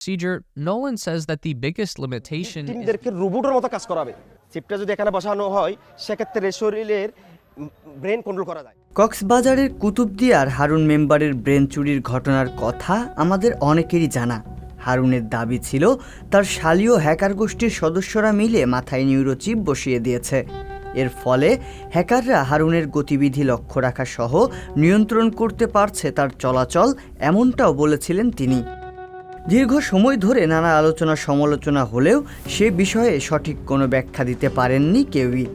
procedure, Nolan says that the biggest limitation is টিমদেরকে রোবটের মতো কাজ করাবে। চিপটা যদি এখানে বসানো হয় সেক্ষেত্রে শরীরের ব্রেন কন্ট্রোল করা যায়। কক্সবাজারের কুতুবদিয়ার হারুন মেম্বারের ব্রেন চুরির ঘটনার কথা আমাদের অনেকেরই জানা। হারুনের দাবি ছিল তার শালীয় হ্যাকার গোষ্ঠীর সদস্যরা মিলে মাথায় নিউরোচিপ বসিয়ে দিয়েছে। এর ফলে হ্যাকাররা হারুনের গতিবিধি লক্ষ্য রাখা সহ নিয়ন্ত্রণ করতে পারছে তার চলাচল, এমনটাও বলেছিলেন তিনি। দীর্ঘ সময় ধরে নানা আলোচনা সমালোচনা হলেও সে বিষয়ে সঠিক কোনো ব্যাখ্যা দিতে পারেননি কেউই।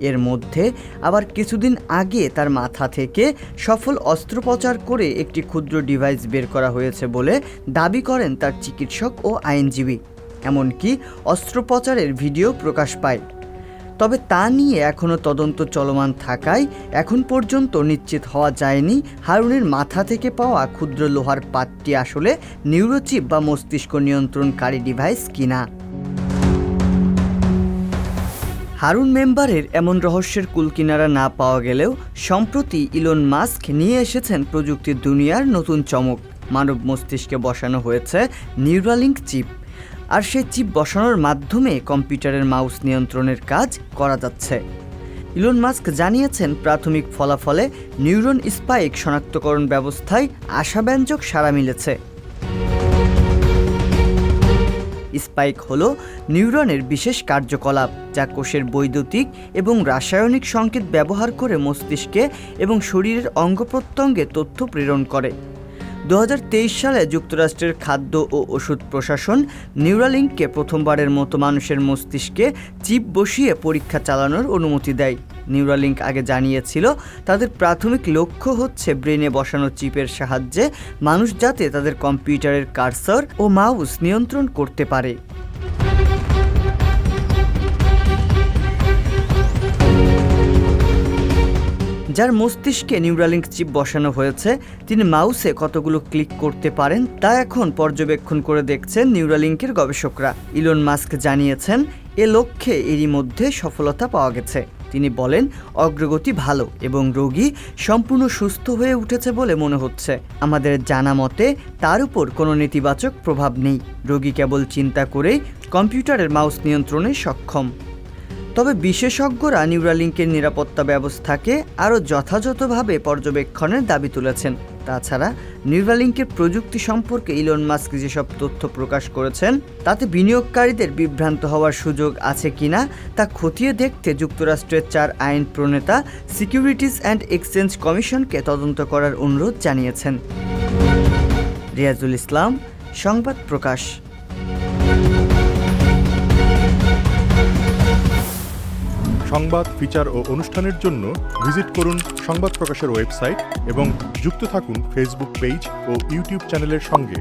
এর মধ্যে আবার কিছুদিন আগে তার মাথা থেকে সফল অস্ত্রোপচার করে একটি ক্ষুদ্র ডিভাইস বের করা হয়েছে বলে দাবি করেন তার চিকিৎসক ও আইনজীবী। এমনকি অস্ত্রোপচারের ভিডিও প্রকাশ পায়। তবে তা নিয়ে এখনও তদন্ত চলমান থাকায় এখন পর্যন্ত নিশ্চিত হওয়া যায়নি হারুনের মাথা থেকে পাওয়া ক্ষুদ্র লোহার পাতটি আসলে নিউরোচিপ বা মস্তিষ্ক নিয়ন্ত্রণকারী ডিভাইস কিনা। হারুন মেম্বারের এমন রহস্যের কুলকিনারা না পাওয়া গেলেও সম্প্রতি ইলন মাস্ক নিয়ে এসেছেন প্রযুক্তির দুনিয়ার নতুন চমক। মানব মস্তিষ্কে বসানো হয়েছে নিউরালিঙ্ক চিপ, আর সেই চিপ বসানোর মাধ্যমে কম্পিউটারের মাউস নিয়ন্ত্রণের কাজ করা যাচ্ছে। ইলন মাস্ক জানিয়েছেন প্রাথমিক ফলাফলে নিউরন স্পাইক শনাক্তকরণ ব্যবস্থায় আশাব্যঞ্জক সাড়া মিলেছে। স্পাইক হলো নিউরনের বিশেষ কার্যকলাপ যা কোষের বৈদ্যুতিক এবং রাসায়নিক সংকেত ব্যবহার করে মস্তিষ্কে এবং শরীরের অঙ্গ প্রত্যঙ্গে তথ্য প্রেরণ করে। 2023 সালে যুক্তরাষ্ট্রের খাদ্য ও ওষুধ প্রশাসন নিউরালিঙ্ককে প্রথমবারের মতো মানুষের মস্তিষ্কে চিপ বসিয়ে পরীক্ষা চালানোর অনুমতি দেয়। নিউরালিঙ্ক আগে জানিয়েছিল তাদের প্রাথমিক লক্ষ্য হচ্ছে ব্রেনে বসানো চিপের সাহায্যে মানুষ যাতে তাদের কম্পিউটারের কার্সর ও মাউস নিয়ন্ত্রণ করতে পারে। যার মস্তিষ্কে নিউরালিঙ্ক চিপ বসানো হয়েছে তিনি মাউসে কতগুলো ক্লিক করতে পারেন তা এখন পর্যবেক্ষণ করে দেখছেন নিউরালিঙ্কের গবেষকরা। ইলন মাস্ক জানিয়েছেন এ লক্ষ্যে এরই মধ্যে সফলতা পাওয়া গেছে। তিনি বলেন অগ্রগতি ভালো এবং রোগী সম্পূর্ণ সুস্থ হয়ে উঠেছে বলে মনে হচ্ছে। আমাদের জানা মতে তার উপর কোনো নেতিবাচক প্রভাব নেই। রোগী কেবল চিন্তা করেই কম্পিউটারের মাউস নিয়ন্ত্রণে সক্ষম। তবে বিশেষজ্ঞরা নিউরালিঙ্কের নিরাপত্তা ব্যবস্থাকে আরও যথাযথভাবে পর্যবেক্ষণের দাবি তুলেছেন। তাছাড়া নিউরালিঙ্কের প্রযুক্তি সম্পর্কে ইলন মাস্ক যেসব তথ্য প্রকাশ করেছেন তাতে বিনিয়োগকারীদের বিভ্রান্ত হওয়ার সুযোগ আছে কিনা তা খতিয়ে দেখতে যুক্তরাষ্ট্রের 4 আইন প্রণেতা সিকিউরিটিজ অ্যান্ড এক্সচেঞ্জ কমিশনকে তদন্ত করার অনুরোধ জানিয়েছেন। রিয়াজুল ইসলাম, সংবাদ প্রকাশ। সংবাদ, ফিচার ও অনুষ্ঠানের জন্য ভিজিট করুন সংবাদ প্রকাশের ওয়েবসাইট এবং যুক্ত থাকুন ফেসবুক পেজ ও ইউটিউব চ্যানেলের সঙ্গে।